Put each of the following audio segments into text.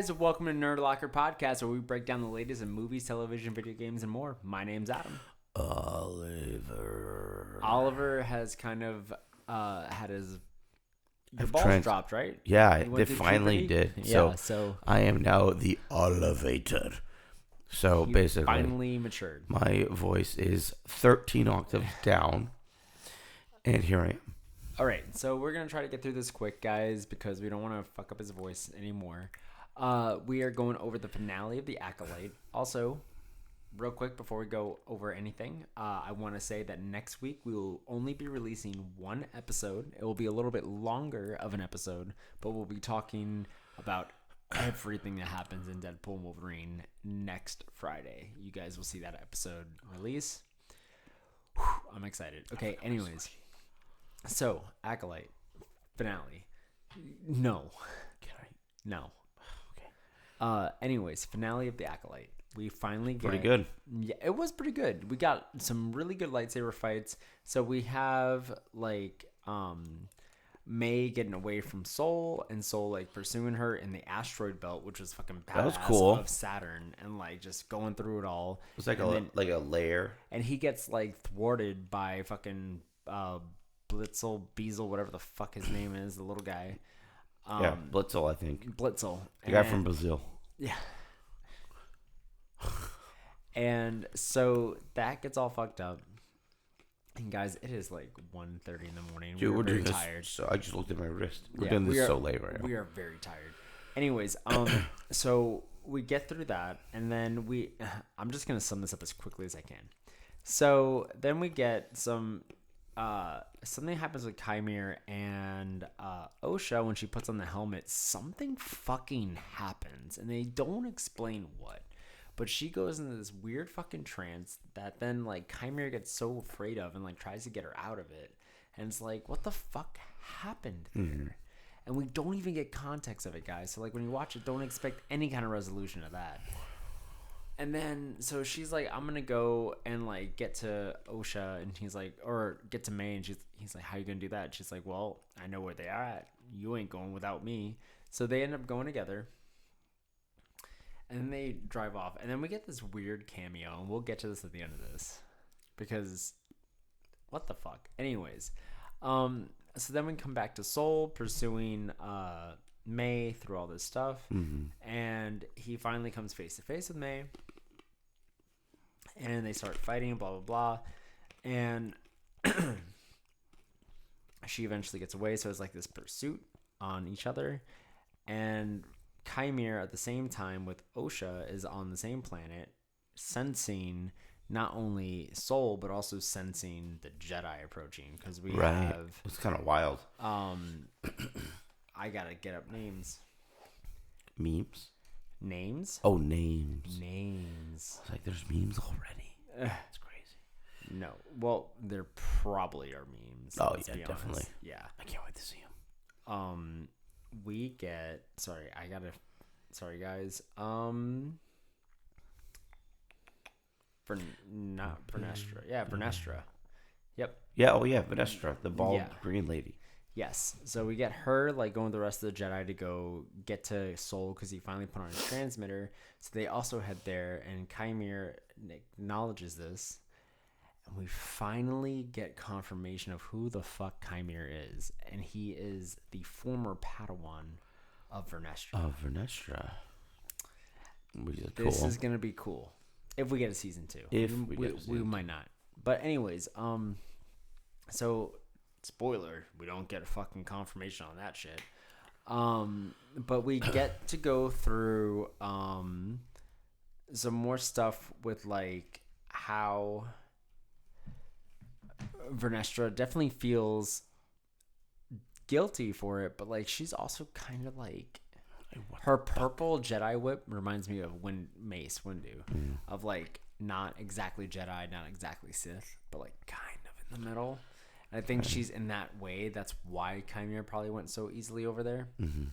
guys, welcome to Nerd Locker Podcast, where we break down the latest in movies, television, video games, and more. My name's Adam. Oliver has kind of had his balls dropped, right? Yeah, it finally did. Yeah, so I am now the elevator. So basically, finally matured. My voice is 13 octaves down, and here I am. All right, so we're gonna try to get through this quick, guys, because we don't want to fuck up his voice anymore. We are going over the finale of The Acolyte. Also, real quick before we go over anything, I want to say that next week we will only be releasing one episode. It will be a little bit longer of an episode, but we'll be talking about everything that happens in Deadpool and Wolverine next Friday. You guys will see that episode release. Whew, I'm excited. Okay, anyways. So, Acolyte finale. No. No. Okay. Anyways, finale of The Acolyte. We finally get... Pretty good. Yeah, it was pretty good. We got some really good lightsaber fights. So we have, like, May getting away from Soul, and Soul, like, pursuing her in the asteroid belt, which was fucking badass. That was cool. Of Saturn, and, like, just going through it all. It was like a layer. And he gets, like, thwarted by fucking... Blitzel, Beazle, whatever the fuck his name is, the little guy. Yeah, Blitzel, I think. Blitzel. The guy from Brazil. Yeah. And so that gets all fucked up. And guys, it is like 1:30 in the morning. Dude, we're very doing tired. So I just looked at my wrist. We're doing this so late right now. We are very tired. Anyways, so we get through that, and then I'm just gonna sum this up as quickly as I can. So then we get some. Something happens with Chimere and Osha when she puts on the helmet. Something fucking happens, and they don't explain what. But she goes into this weird fucking trance that then, like, Chimere gets so afraid of and, like, tries to get her out of it. And it's like, what the fuck happened there? Mm-hmm. And we don't even get context of it, guys. So, like, when you watch it, don't expect any kind of resolution of that. And then, so she's like, I'm going to go and, like, get to Osha. And he's like, or get to May. And he's like, how you going to do that? And she's like, well, I know where they are at. You ain't going without me. So they end up going together. And then they drive off. And then we get this weird cameo. And we'll get to this at the end of this. Because, what the fuck? Anyways. So then we come back to Soul pursuing May through all this stuff. Mm-hmm. And he finally comes face to face with May. And they start fighting, blah, blah, blah. And she eventually gets away. So it's like this pursuit on each other. And Chimere, at the same time with Osha, is on the same planet, sensing not only Soul, but also sensing the Jedi approaching. Because we have... It's kind of wild. I gotta get up names. Memes? Names? Oh, names. Names. It's like there's memes already. It's crazy. No. Well, there probably are memes. Oh, yeah, definitely. Yeah. I can't wait to see them. We get... Sorry, guys. Vernestra. Yeah, Vernestra. Yep. Yeah, Vernestra, the bald green lady. Yes. So we get her, like, going with the rest of the Jedi to go get to Soul because he finally put on his transmitter. So they also head there, and Chimere acknowledges this. And we finally get confirmation of who the fuck Chimere is. And he is the former Padawan of Vernestra. This is going to be cool. If we get a season 2. We might not. But anyways, so... Spoiler, we don't get a fucking confirmation on that shit. But we get to go through some more stuff with, like, how Vernestra definitely feels guilty for it, but, like, she's also kind of like... Her purple Jedi whip reminds me of Mace Windu. Of, like, not exactly Jedi, not exactly Sith, but, like, kind of in the middle. I think she's in that way. That's why Chimere probably went so easily over there. Mm-hmm.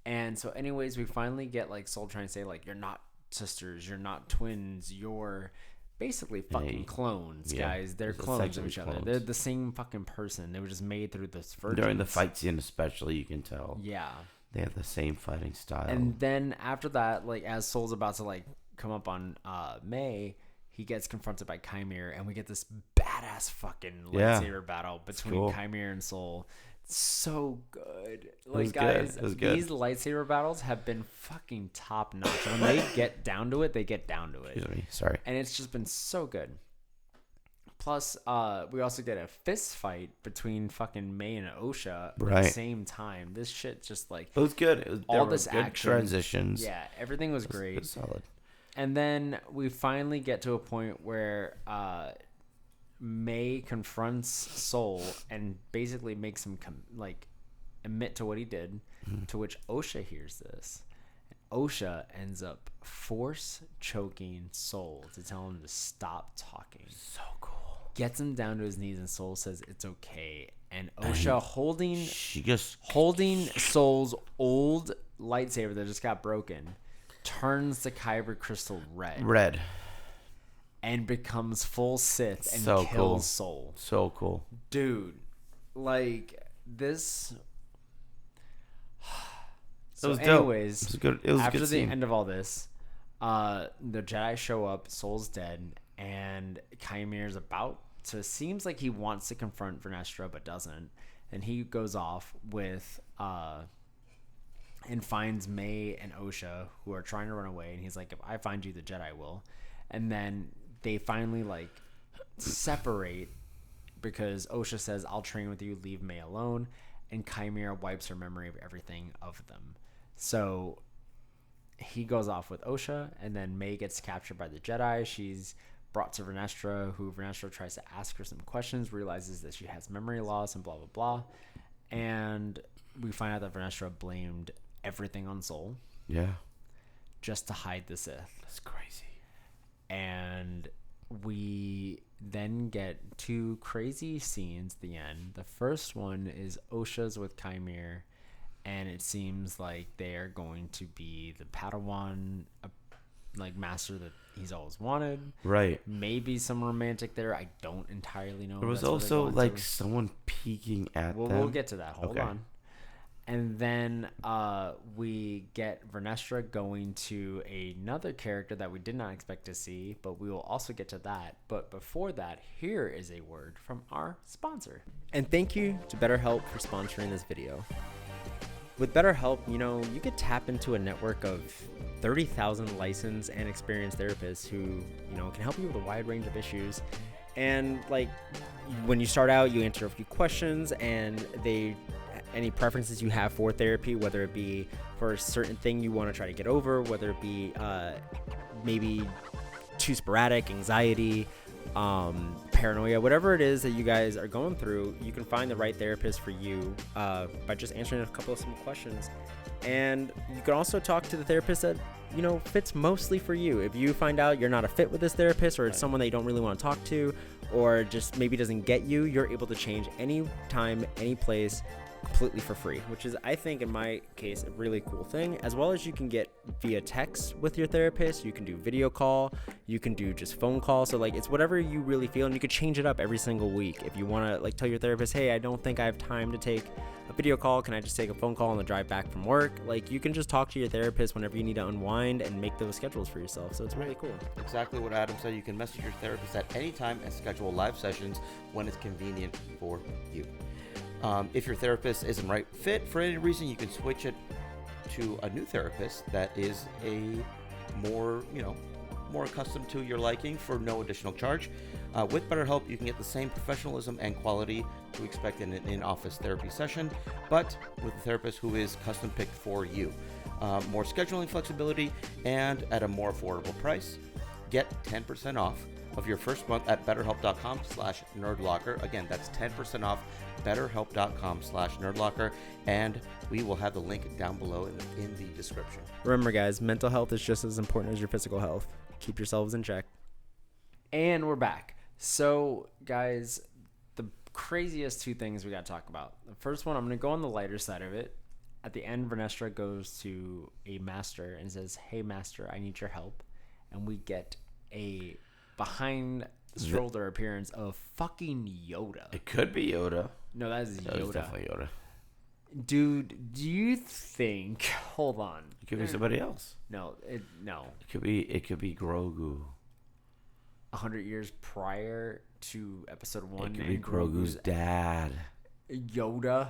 And so anyways, we finally get, like, Soul trying to say, like, you're not sisters, you're not twins, you're basically fucking clones, guys. They're clones of each other. They're the same fucking person. They were just made through this virgin. During the fight scene especially, you can tell. Yeah. They have the same fighting style. And then after that, like as Soul's about to like come up on May, he gets confronted by Chimera, and we get this badass fucking lightsaber battle between Chimera and Soul. So good. Like guys, these lightsaber battles have been fucking top notch. When they get down to it, they get down to it. Excuse me, sorry. And it's just been so good. Plus, we also get a fist fight between fucking May and Osha at the same time. This shit just like it was good. It was, all this good action transitions. Yeah, everything was great. It was solid. And then we finally get to a point where May confronts Soul and basically makes him admit to what he did. To which Osha hears this. Osha ends up force choking Soul to tell him to stop talking. So cool. Gets him down to his knees, and Soul says it's okay. And Osha holding Soul's old lightsaber that just got broken, turns the kyber crystal red and becomes full Sith and kills Soul. So cool. Dude, like this. So it was anyways, dope. It was good. It was after a good the scene. end of all this, the Jedi show up, Soul's dead, and Chimere's seems like he wants to confront Vernestra but doesn't. And he goes off with and finds May and Osha, who are trying to run away, and he's like, if I find you, the Jedi will. And then they finally like separate because Osha says, I'll train with you, leave May alone, and Chimera wipes her memory of everything of them. So he goes off with Osha, and then May gets captured by the Jedi. She's brought to Vernestra, who Vernestra tries to ask her some questions, realizes that she has memory loss and blah blah blah, and we find out that Vernestra blamed everything on Soul. Yeah. Just to hide the Sith. That's crazy. And we then get two crazy scenes at the end. The first one is Osha's with Chimera, and it seems like they are going to be the Padawan master that he's always wanted. Right. Maybe some romantic there. I don't entirely know. There was also like someone peeking at them. We'll get to that. Hold on. And then we get Vernestra going to another character that we did not expect to see, but we will also get to that. But before that, here is a word from our sponsor. And thank you to BetterHelp for sponsoring this video. With BetterHelp, you could tap into a network of 30,000 licensed and experienced therapists who, can help you with a wide range of issues. And when you start out, you answer a few questions, and any preferences you have for therapy, whether it be for a certain thing you want to try to get over, whether it be maybe too sporadic, anxiety, paranoia, whatever it is that you guys are going through, you can find the right therapist for you by just answering a couple of simple questions. And you can also talk to the therapist that fits mostly for you. If you find out you're not a fit with this therapist, or it's someone that you don't really want to talk to, or just maybe doesn't get you, you're able to change any time, any place, completely for free, which is, I think in my case, a really cool thing. As well as you can get via text with your therapist, you can do video call, you can do just phone call. So it's whatever you really feel, and you could change it up every single week. If you want to tell your therapist, hey, I don't think I have time to take a video call, can I just take a phone call on the drive back from work? You can just talk to your therapist whenever you need to unwind and make those schedules for yourself. So it's really cool. Exactly what Adam said. You can message your therapist at any time and schedule live sessions when it's convenient for you. If your therapist isn't right fit for any reason, you can switch it to a new therapist that is a more accustomed to your liking for no additional charge. With BetterHelp, you can get the same professionalism and quality you expect in an in-office therapy session, but with a therapist who is custom picked for you. More scheduling flexibility and at a more affordable price. Get 10% off of your first month at betterhelp.com/nerdlocker. Again, that's 10% off betterhelp.com/nerdlocker, and we will have the link down below in the description. Remember, guys, mental health is just as important as your physical health. Keep yourselves in check. And we're back. So, guys, the craziest two things we got to talk about. The first one, I'm going to go on the lighter side of it. At the end, Vernestra goes to a master and says, hey, master, I need your help. And we get a behind the shoulder appearance of fucking Yoda. It could be Yoda. No, that is Yoda. That was definitely Yoda. Dude, do you think? Hold on. It could be somebody else. No. No. It could be Grogu. 100 years prior to episode 1. It could be Grogu's dad. Yoda.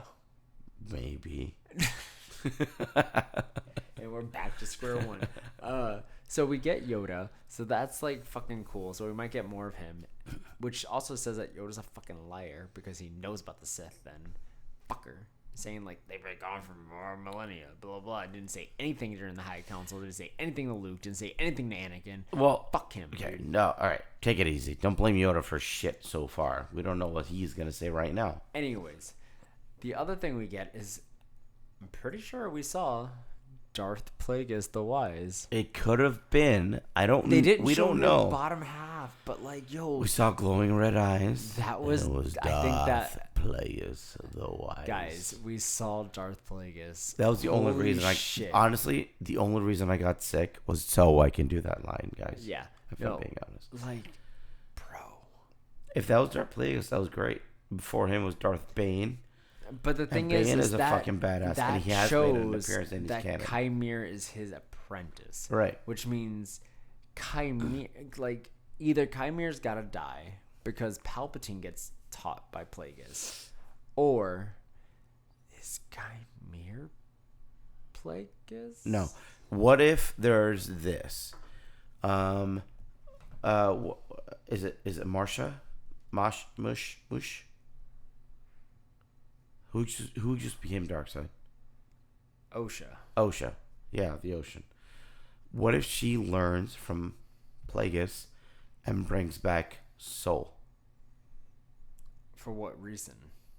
Maybe. And we're back to square one. So we get Yoda. So that's like fucking cool. So we might get more of him. Which also says that Yoda's a fucking liar because he knows about the Sith then. Fucker. Saying like they've been gone for more millennia, blah blah blah. Didn't say anything during the High Council. Didn't say anything to Luke. Didn't say anything to Anakin. Well, fuck him. Okay, Dude. no, all right, take it easy. Don't blame Yoda for shit so far. We don't know what he's gonna say right now. Anyways, the other thing we get is, I'm pretty sure we saw Darth Plagueis the Wise. It could have been. I don't. They didn't. We show don't the know. bottom half, but like, yo, We saw glowing red eyes. that was. And it was I think that. Plagueis the Wise. Guys, we saw Darth Plagueis. That was the only Holy reason shit. honestly, the only reason I got sick was so I can do that line, guys. Yeah. If I'm being honest. Like, bro. If that was Darth Plagueis, that was great. Before him was Darth Bane. But the thing Bane is is a that, fucking badass, that and he has shows made an appearance in his that canon. Chimere is his apprentice. Right. Which means Chimere, like, either Chimere's gotta die because Palpatine gets taught by Plagueis, or is Chimere Plagueis? No. What if there's this? Is it Marsha? Mush? Who just became Darkseid? Osha. Yeah, the ocean. What if she learns from Plagueis and brings back Soul For what reason?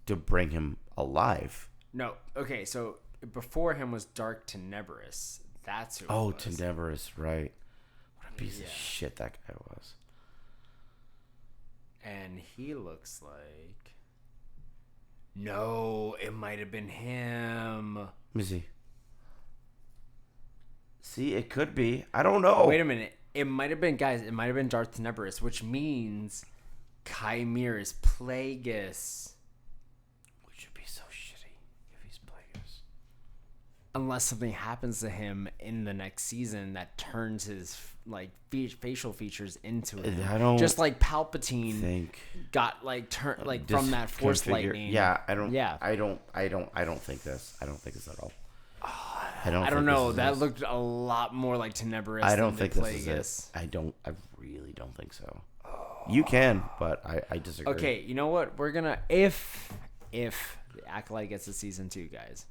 to bring him alive? No. Okay, so before him was Dark Tenebrous. That's who. Oh, it was. Tenebrous, right. What a piece Yeah. of shit that guy was. And he looks like. No, it might have been him. Let me see. See, it could be. I don't know. Wait a minute. It might have been, guys, it might have been Darth Tenebrous, which means Chimere is Plagueis. Which would be so shitty if he's Plagueis. Unless something happens to him in the next season that turns his like facial features into him. I don't just like Palpatine think got like turned like from that Force lightning. Yeah, I don't. Yeah. I don't think this. I don't think this at all. I don't think know. this is That this. looked a lot more like Tenebrous. I don't than think Plagueis. this is it. I really don't think so. You can, but I disagree. Okay, you know what? We're gonna if the Acolyte gets a season 2, guys.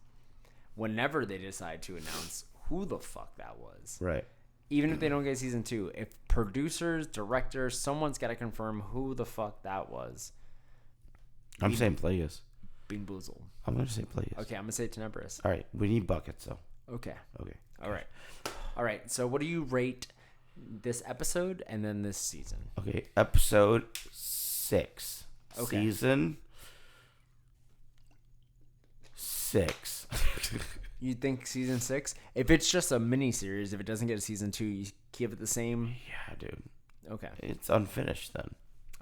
Whenever they decide to announce who the fuck that was, Right. even if they don't get season 2, if producers, directors, someone's got to confirm who the fuck that was. I'm saying Plagueis. Bean Boozled. I'm gonna say Plagueis. Okay, I'm gonna say Tenebrous. All right. We need buckets though. Okay. Okay. All right. So, what do you rate this episode and then this season? Okay. Episode 6. Okay. Season 6. You think season 6? If it's just a mini series, if it doesn't get a season 2, you give it the same. Yeah, dude. Okay. It's unfinished then.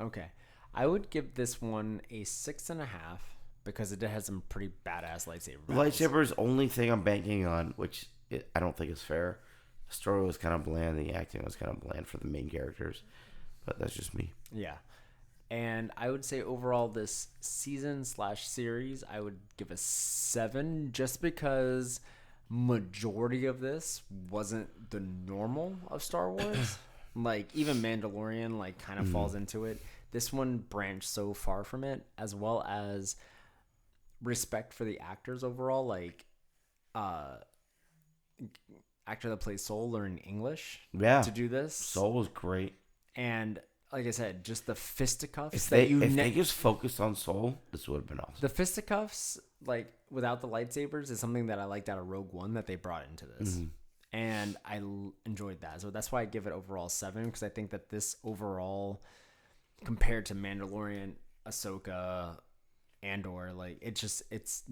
Okay. I would give this one a 6.5 because it has some pretty badass lightsaber battles. Lightsaber is the only thing I'm banking on, which I don't think is fair. The story was kind of bland. The acting was kind of bland for the main characters. But that's just me. Yeah. And I would say overall this season/series, I would give a 7 just because majority of this wasn't the normal of Star Wars. Like even Mandalorian like kind of falls into it. This one branched so far from it, as well as respect for the actors overall. Like actor that plays Soul learning English to do this. Soul was great. And like I said, just the fisticuffs If that they just focused on Soul, this would have been awesome. the fisticuffs, like without the lightsabers, is something that I liked out of Rogue One that they brought into this, and I enjoyed that. So that's why I give it overall 7 because I think that this overall, compared to Mandalorian, Ahsoka, Andor, like it's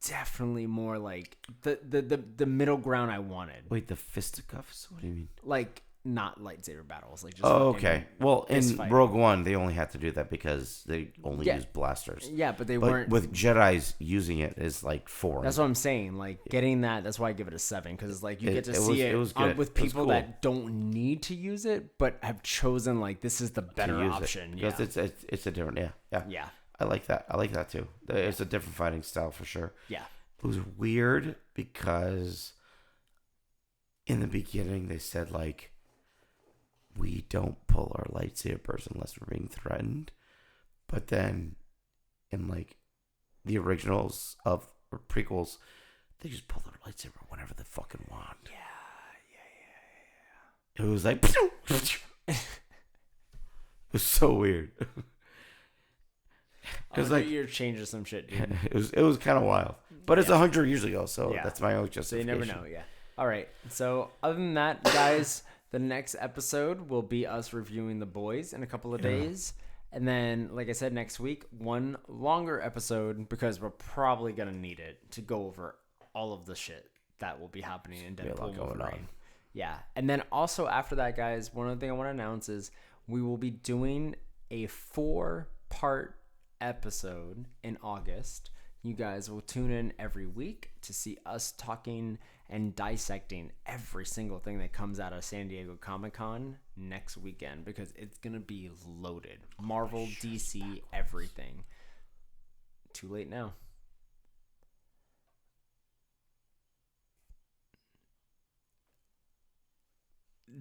definitely more like the middle ground I wanted. Wait, the fisticuffs? What do you mean? Like not lightsaber battles. Like just okay. Well, in fist fighting. Rogue One, they only had to do that because they only use blasters. Yeah, but they But weren't. with Jedi's using it is like foreign. That's what I'm saying. Like getting that. That's why I give it a 7 because it's like you get to see it was good. with It was people cool. that don't need to use it, but have chosen like this is the better option. Yeah, because it's a different. Yeah. yeah, I like that. I like that too. It's a different fighting style for sure. yeah. It was weird because in the beginning they said like, we don't pull our lightsabers unless we're being threatened. But then in like the originals of or prequels, they just pull their lightsaber whenever they fucking want. Yeah. It was like it was so weird. It was like you're changing some shit, dude. it was kind of wild. But it's 100 years ago, so Yeah. that's my own So you justification. never know. Yeah. All right. So other than that, guys, the next episode will be us reviewing The Boys in a couple of days. And then, like I said, next week, one longer episode because we're probably going to need it to go over all of the shit that will be happening in Deadpool and Wolverine. Yeah. And then also after that, guys, one other thing I want to announce is we will be doing a 4-part episode in August. You guys will tune in every week to see us talking and dissecting every single thing that comes out of San Diego Comic-Con next weekend because it's going to be loaded. Marvel, DC, everything. Too late now.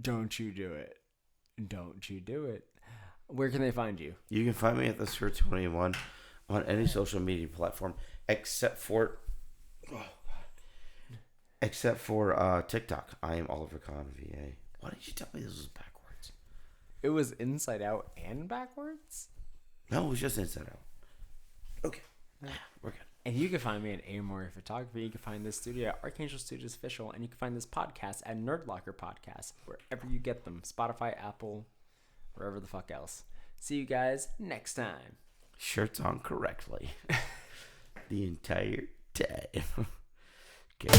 Don't you do it. Don't you do it. Where can they find you? You can find me at the Sir21 on any social media platform except for TikTok. I am Oliver Kahn VA. Why didn't you tell me this was backwards? It was inside out and backwards? No, it was just inside out. Okay. We're good. And you can find me at Amori Photography. You can find this studio at Archangel Studios Official. And you can find this podcast at Nerd Locker Podcast, wherever you get them. Spotify, Apple, wherever the fuck else. See you guys next time. Shirts on correctly. The entire time. Okay.